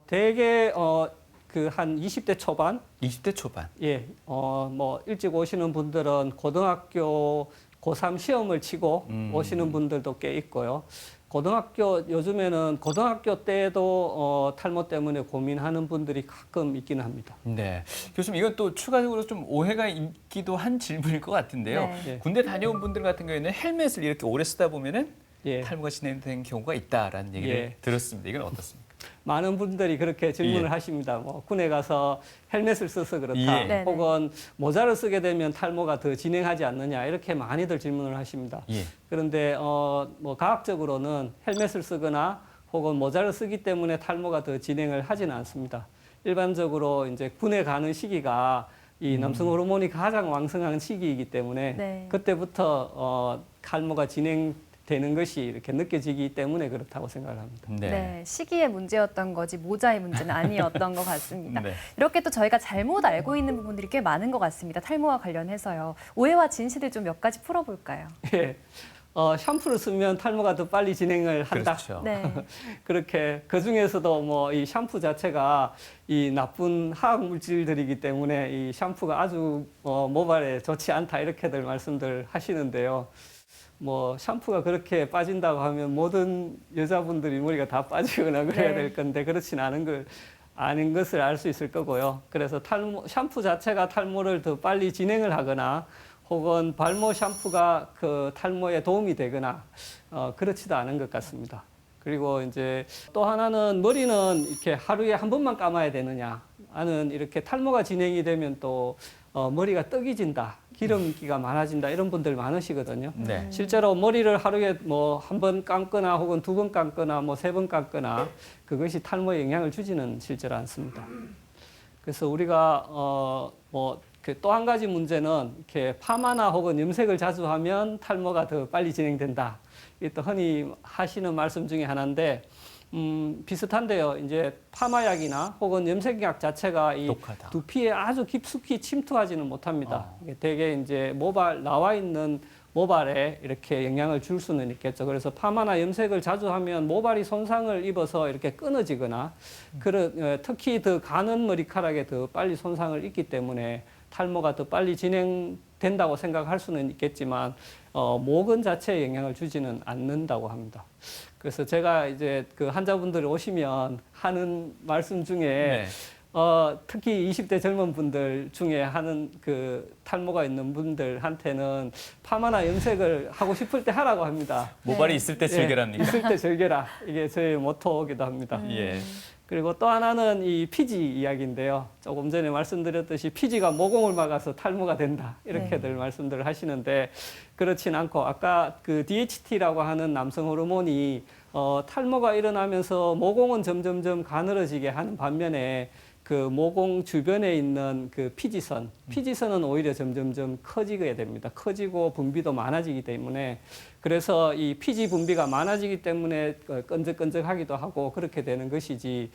대개 그 한 20대 초반, 20대 초반. 예, 뭐 일찍 오시는 분들은 고등학교 고3 시험을 치고 오시는 분들도 꽤 있고요. 요즘에는 고등학교 때도 탈모 때문에 고민하는 분들이 가끔 있기는 합니다. 네. 교수님, 이건 또 추가적으로 좀 오해가 있기도 한 질문일 것 같은데요. 네. 군대 다녀온 분들 같은 경우에는 헬멧을 이렇게 오래 쓰다 보면은 예. 탈모가 진행된 경우가 있다라는 얘기를 예. 들었습니다. 이건 어떻습니까? 많은 분들이 그렇게 질문을 예. 하십니다. 뭐 군에 가서 헬멧을 써서 그렇다. 예. 네네. 혹은 모자를 쓰게 되면 탈모가 더 진행하지 않느냐. 이렇게 많이들 질문을 하십니다. 예. 그런데 뭐 과학적으로는 헬멧을 쓰거나 혹은 모자를 쓰기 때문에 탈모가 더 진행을 하지는 않습니다. 일반적으로 이제 군에 가는 시기가 이 남성 호르몬이 가장 왕성한 시기이기 때문에 네. 그때부터 탈모가 진행되는 것이 이렇게 느껴지기 때문에 그렇다고 생각을 합니다. 네, 시기의 문제였던 거지 모자의 문제는 아니었던 것 같습니다. 네. 이렇게 또 저희가 잘못 알고 있는 부분들이 꽤 많은 것 같습니다. 탈모와 관련해서요. 오해와 진실을 좀 몇 가지 풀어볼까요? 예. 샴푸를 쓰면 탈모가 더 빨리 진행을 한다. 그렇죠. 네, 그렇게 그 중에서도 뭐 이 샴푸 자체가 이 나쁜 화학 물질들이기 때문에 이 샴푸가 아주 모발에 좋지 않다 이렇게들 말씀들 하시는데요. 뭐 샴푸가 그렇게 빠진다고 하면 모든 여자분들이 머리가 다 빠지거나 그래야 네. 될 건데 그렇진 않은 것을 알 수 있을 거고요. 그래서 샴푸 자체가 탈모를 더 빨리 진행을 하거나 혹은 발모 샴푸가 그 탈모에 도움이 되거나 그렇지도 않은 것 같습니다. 그리고 이제 또 하나는 머리는 이렇게 하루에 한 번만 감아야 되느냐 하는 이렇게 탈모가 진행이 되면 또 머리가 떡이진다, 기름기가 많아진다 이런 분들 많으시거든요. 네. 실제로 머리를 하루에 뭐 한 번 감거나 혹은 두 번 감거나 뭐 세 번 감거나 그것이 탈모에 영향을 주지는 실제로 않습니다. 그래서 우리가 뭐 또 한 가지 문제는 이렇게 파마나 혹은 염색을 자주 하면 탈모가 더 빨리 진행된다. 이게 또 흔히 하시는 말씀 중에 하나인데 비슷한데요. 이제 파마약이나 혹은 염색약 자체가 이 독하다. 두피에 아주 깊숙이 침투하지는 못합니다. 이게 대개 이제 나와 있는 모발에 이렇게 영향을 줄 수는 있겠죠. 그래서 파마나 염색을 자주 하면 모발이 손상을 입어서 이렇게 끊어지거나 특히 더 가는 머리카락에 더 빨리 손상을 입기 때문에 탈모가 더 빨리 진행된다고 생각할 수는 있겠지만 모근 자체에 영향을 주지는 않는다고 합니다. 그래서 제가 이제 그 환자분들이 오시면 하는 말씀 중에 네. 특히 20대 젊은 분들 중에 하는 그 탈모가 있는 분들한테는 파마나 염색을 하고 싶을 때 하라고 합니다. 모발이 네. 있을 때 예, 즐겨랍니까? 있을 때 즐겨라. 이게 저희 모토이기도 합니다. 예. 그리고 또 하나는 이 피지 이야기인데요. 조금 전에 말씀드렸듯이 피지가 모공을 막아서 탈모가 된다. 이렇게들 말씀들을 하시는데 그렇진 않고 아까 그 DHT라고 하는 남성 호르몬이 탈모가 일어나면서 모공은 점점점 가늘어지게 하는 반면에 그 모공 주변에 있는 그 피지선은 오히려 점점점 커지게 됩니다. 커지고 분비도 많아지기 때문에 그래서 이 피지 분비가 많아지기 때문에 끈적끈적하기도 하고 그렇게 되는 것이지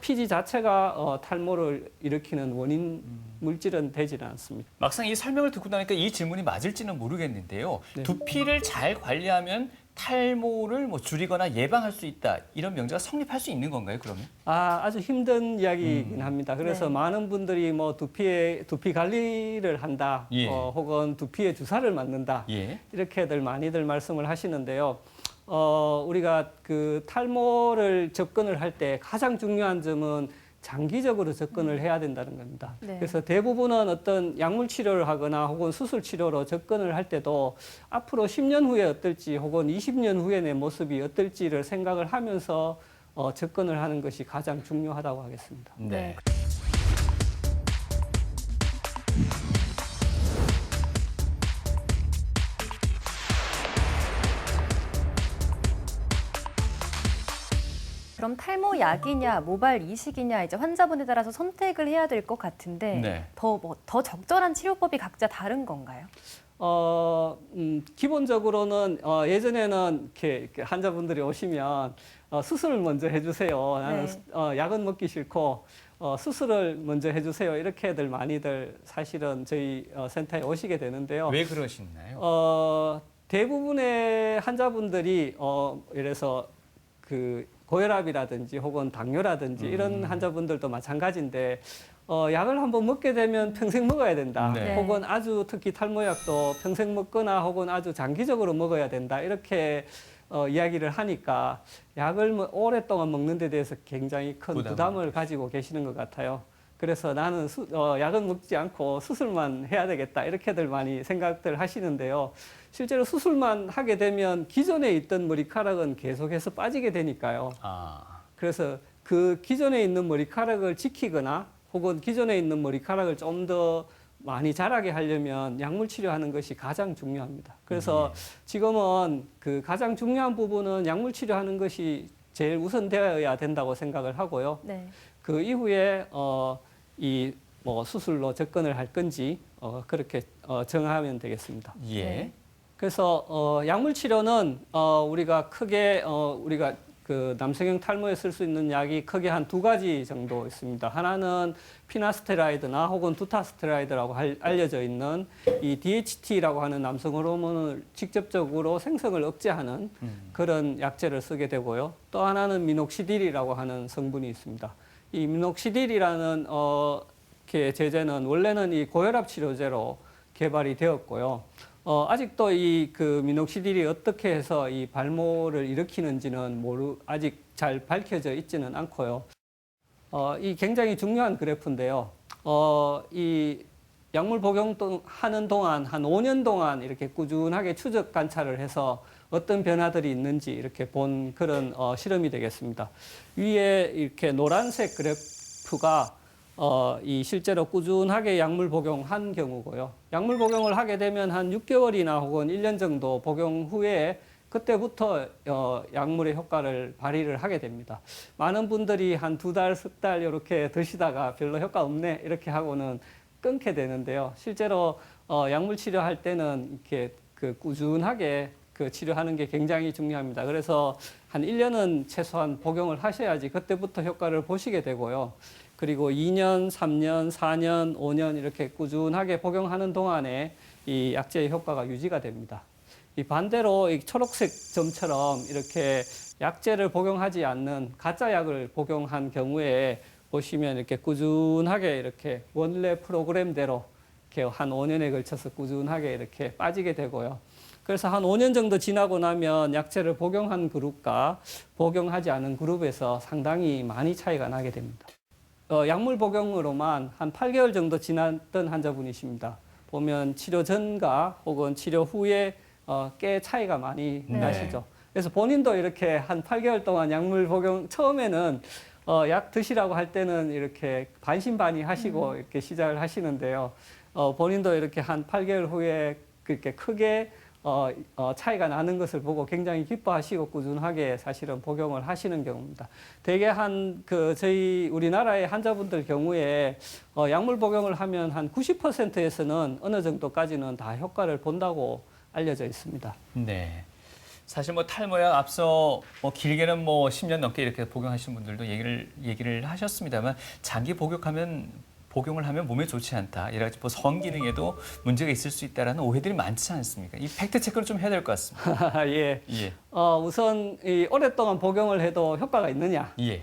피지 자체가 탈모를 일으키는 원인 물질은 되지는 않습니다. 막상 이 설명을 듣고 나니까 이 질문이 맞을지는 모르겠는데요. 네. 두피를 잘 관리하면 탈모를 뭐 줄이거나 예방할 수 있다. 이런 명제가 성립할 수 있는 건가요, 그러면? 아주 힘든 이야기이긴 합니다. 그래서 네. 많은 분들이 뭐 두피 관리를 한다, 예. 혹은 두피에 주사를 맞는다, 예. 이렇게들 많이들 말씀을 하시는데요. 우리가 그 탈모를 접근을 할 때 가장 중요한 점은 장기적으로 접근을 해야 된다는 겁니다. 네. 그래서 대부분은 어떤 약물 치료를 하거나 혹은 수술 치료로 접근을 할 때도 앞으로 10년 후에 어떨지 혹은 20년 후에 내 모습이 어떨지를 생각을 하면서 접근을 하는 것이 가장 중요하다고 하겠습니다. 네. 그럼 탈모 약이냐, 모발 이식이냐 이제 환자분에 따라서 선택을 해야 될 것 같은데 네. 더 적절한 치료법이 각자 다른 건가요? 기본적으로는 예전에는 이렇게 환자분들이 오시면 수술을 먼저 해주세요. 나는 네. 약은 먹기 싫고 수술을 먼저 해주세요. 이렇게들 많이들 사실은 저희 센터에 오시게 되는데요. 왜 그러시나요? 대부분의 환자분들이 이래서 그 고혈압이라든지 혹은 당뇨라든지 이런 환자분들도 마찬가지인데 약을 한번 먹게 되면 평생 먹어야 된다. 네. 혹은 아주 특히 탈모약도 평생 먹거나 혹은 아주 장기적으로 먹어야 된다. 이렇게 이야기를 하니까 약을 오랫동안 먹는 데 대해서 굉장히 큰 부담을 가지고 계시는 것 같아요. 그래서 나는 약은 먹지 않고 수술만 해야 되겠다. 이렇게들 많이 생각들 하시는데요. 실제로 수술만 하게 되면 기존에 있던 머리카락은 계속해서 빠지게 되니까요. 그래서 그 기존에 있는 머리카락을 지키거나 혹은 기존에 있는 머리카락을 좀 더 많이 자라게 하려면 약물 치료하는 것이 가장 중요합니다. 그래서 지금은 그 가장 중요한 부분은 약물 치료하는 것이 제일 우선되어야 된다고 생각을 하고요. 네. 그 이후에 이 뭐 수술로 접근을 할 건지 그렇게 정하면 되겠습니다. 예. 네. 그래서 약물 치료는 우리가 크게 우리가 그 남성형 탈모에 쓸 수 있는 약이 크게 한 2가지 정도 있습니다. 하나는 피나스테라이드나 혹은 두타스테라이드라고 알려져 있는 이 DHT라고 하는 남성 호르몬을 직접적으로 생성을 억제하는 그런 약제를 쓰게 되고요. 또 하나는 미녹시딜이라고 하는 성분이 있습니다. 이 미녹시딜이라는 이렇게 제제는 원래는 이 고혈압 치료제로 개발이 되었고요. 아직도 이 그 미녹시딜이 어떻게 해서 이 발모를 일으키는지는 아직 잘 밝혀져 있지는 않고요. 이 굉장히 중요한 그래프인데요. 이 약물 복용하는 동안 한 5년 동안 이렇게 꾸준하게 추적 관찰을 해서 어떤 변화들이 있는지 이렇게 본 그런 실험이 되겠습니다. 위에 이렇게 노란색 그래프가 이 실제로 꾸준하게 약물 복용한 경우고요. 약물 복용을 하게 되면 한 6개월이나 혹은 1년 정도 복용 후에 그때부터 약물의 효과를 발휘를 하게 됩니다. 많은 분들이 한 2달, 3달 이렇게 드시다가 별로 효과 없네 이렇게 하고는 끊게 되는데요. 실제로 약물 치료할 때는 이렇게 그 꾸준하게 그 치료하는 게 굉장히 중요합니다. 그래서 한 1년은 최소한 복용을 하셔야지 그때부터 효과를 보시게 되고요. 그리고 2년, 3년, 4년, 5년 이렇게 꾸준하게 복용하는 동안에 이 약제의 효과가 유지가 됩니다. 이 반대로 이 초록색 점처럼 이렇게 약제를 복용하지 않는 가짜 약을 복용한 경우에 보시면 이렇게 꾸준하게 이렇게 원래 프로그램대로 이렇게 한 5년에 걸쳐서 꾸준하게 이렇게 빠지게 되고요. 그래서 한 5년 정도 지나고 나면 약제를 복용한 그룹과 복용하지 않은 그룹에서 상당히 많이 차이가 나게 됩니다. 약물 복용으로만 한 8개월 정도 지났던 환자분이십니다. 보면 치료 전과 혹은 치료 후에 꽤 차이가 많이 나시죠. 그래서 본인도 이렇게 한 8개월 동안 약물 복용 처음에는 약 드시라고 할 때는 이렇게 반신반의 하시고 이렇게 시작을 하시는데요. 본인도 이렇게 한 8개월 후에 그렇게 크게 차이가 나는 것을 보고 굉장히 기뻐하시고 꾸준하게 사실은 복용을 하시는 경우입니다. 대개 저희 우리나라의 환자분들 경우에 약물 복용을 하면 한 90%에서는 어느 정도까지는 다 효과를 본다고 알려져 있습니다. 네. 사실 뭐 탈모약 앞서 뭐 길게는 뭐 10년 넘게 이렇게 복용하신 분들도 얘기를 하셨습니다만 장기 복용을 하면 몸에 좋지 않다. 여러 가지 뭐 성기능에도 문제가 있을 수 있다라는 오해들이 많지 않습니까? 이 팩트 체크를 좀 해야 될 것 같습니다. 예. 예. 우선 오랫동안 복용을 해도 효과가 있느냐? 예.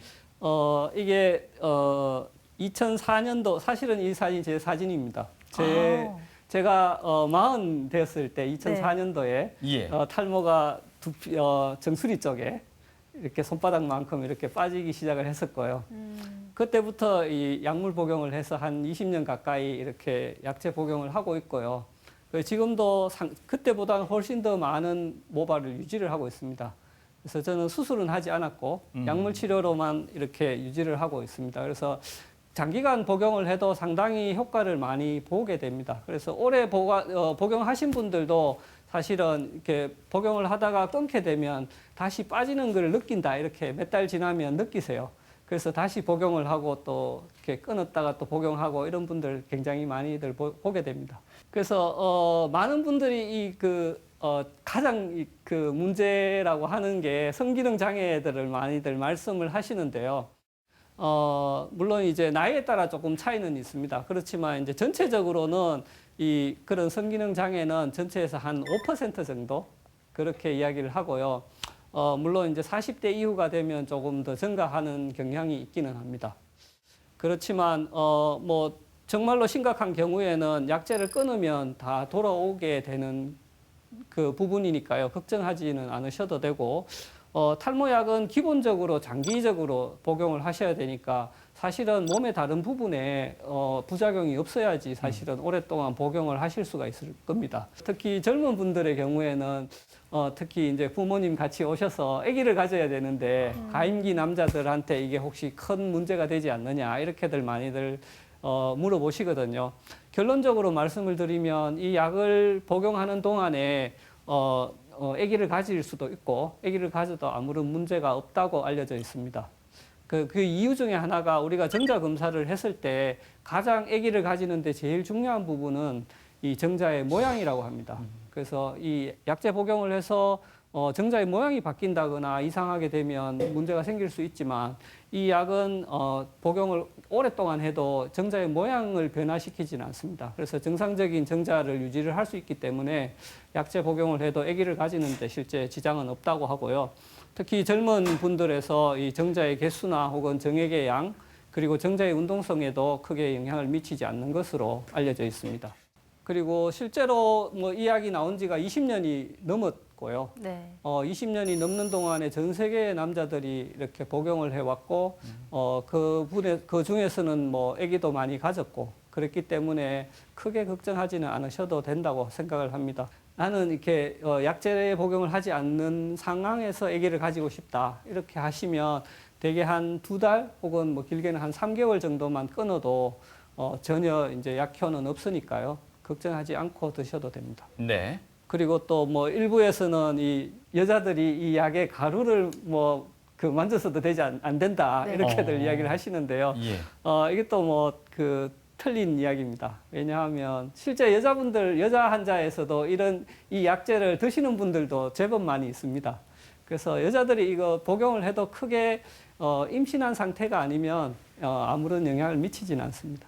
이게 2004년도 사실은 이 사진이 제 사진입니다. 제가 40 되었을 때 2004년도에 예. 탈모가 정수리 쪽에 이렇게 손바닥만큼 이렇게 빠지기 시작을 했었고요. 그때부터 이 약물 복용을 해서 한 20년 가까이 이렇게 약제 복용을 하고 있고요. 지금도 그때보다는 훨씬 더 많은 모발을 유지를 하고 있습니다. 그래서 저는 수술은 하지 않았고 약물 치료로만 이렇게 유지를 하고 있습니다. 그래서 장기간 복용을 해도 상당히 효과를 많이 보게 됩니다. 그래서 오래 복용하신 분들도 사실은 이렇게 복용을 하다가 끊게 되면 다시 빠지는 걸 느낀다. 이렇게 몇 달 지나면 느끼세요. 그래서 다시 복용을 하고 또 이렇게 끊었다가 또 복용하고 이런 분들 굉장히 많이들 보게 됩니다. 그래서 많은 분들이 가장 그 문제라고 하는 게 성기능 장애들을 많이들 말씀을 하시는데요. 물론 이제 나이에 따라 조금 차이는 있습니다. 그렇지만 이제 전체적으로는 그런 성기능 장애는 전체에서 한 5% 정도 그렇게 이야기를 하고요. 물론 이제 40대 이후가 되면 조금 더 증가하는 경향이 있기는 합니다. 그렇지만 뭐 정말로 심각한 경우에는 약제를 끊으면 다 돌아오게 되는 그 부분이니까요. 걱정하지는 않으셔도 되고 탈모약은 기본적으로 장기적으로 복용을 하셔야 되니까 사실은 몸의 다른 부분에 부작용이 없어야지 사실은 오랫동안 복용을 하실 수가 있을 겁니다. 특히 젊은 분들의 경우에는 특히 이제 부모님 같이 오셔서 아기를 가져야 되는데 가임기 남자들한테 이게 혹시 큰 문제가 되지 않느냐 이렇게들 많이들 물어보시거든요. 결론적으로 말씀을 드리면 이 약을 복용하는 동안에 아기를 가질 수도 있고 아기를 가져도 아무런 문제가 없다고 알려져 있습니다. 그 이유 중에 하나가 우리가 정자 검사를 했을 때 가장 아기를 가지는데 제일 중요한 부분은 이 정자의 모양이라고 합니다. 그래서 이 약제 복용을 해서 정자의 모양이 바뀐다거나 이상하게 되면 문제가 생길 수 있지만 이 약은 복용을 오랫동안 해도 정자의 모양을 변화시키지는 않습니다. 그래서 정상적인 정자를 유지를 할 수 있기 때문에 약제 복용을 해도 아기를 가지는데 실제 지장은 없다고 하고요. 특히 젊은 분들에서 이 정자의 개수나 혹은 정액의 양 그리고 정자의 운동성에도 크게 영향을 미치지 않는 것으로 알려져 있습니다. 그리고 실제로 뭐 이 약이 나온 지가 20년이 넘었고요. 네. 20년이 넘는 동안에 전 세계의 남자들이 이렇게 복용을 해왔고, 그 중에서는 뭐 아기도 많이 가졌고, 그렇기 때문에 크게 걱정하지는 않으셔도 된다고 생각을 합니다. 나는 이렇게 약제 복용을 하지 않는 상황에서 아기를 가지고 싶다. 이렇게 하시면 대개 한 2달 혹은 뭐 길게는 한 3개월 정도만 끊어도 전혀 이제 약효는 없으니까요. 걱정하지 않고 드셔도 됩니다. 네. 그리고 또 뭐 일부에서는 이 여자들이 이 약의 가루를 뭐 그 만져서도 되지 안 된다. 네. 이렇게들 이야기를 하시는데요. 예. 이게 또 뭐 그 틀린 이야기입니다. 왜냐하면 실제 여자 환자에서도 이런 이 약제를 드시는 분들도 제법 많이 있습니다. 그래서 여자들이 이거 복용을 해도 크게 임신한 상태가 아니면 아무런 영향을 미치지는 않습니다.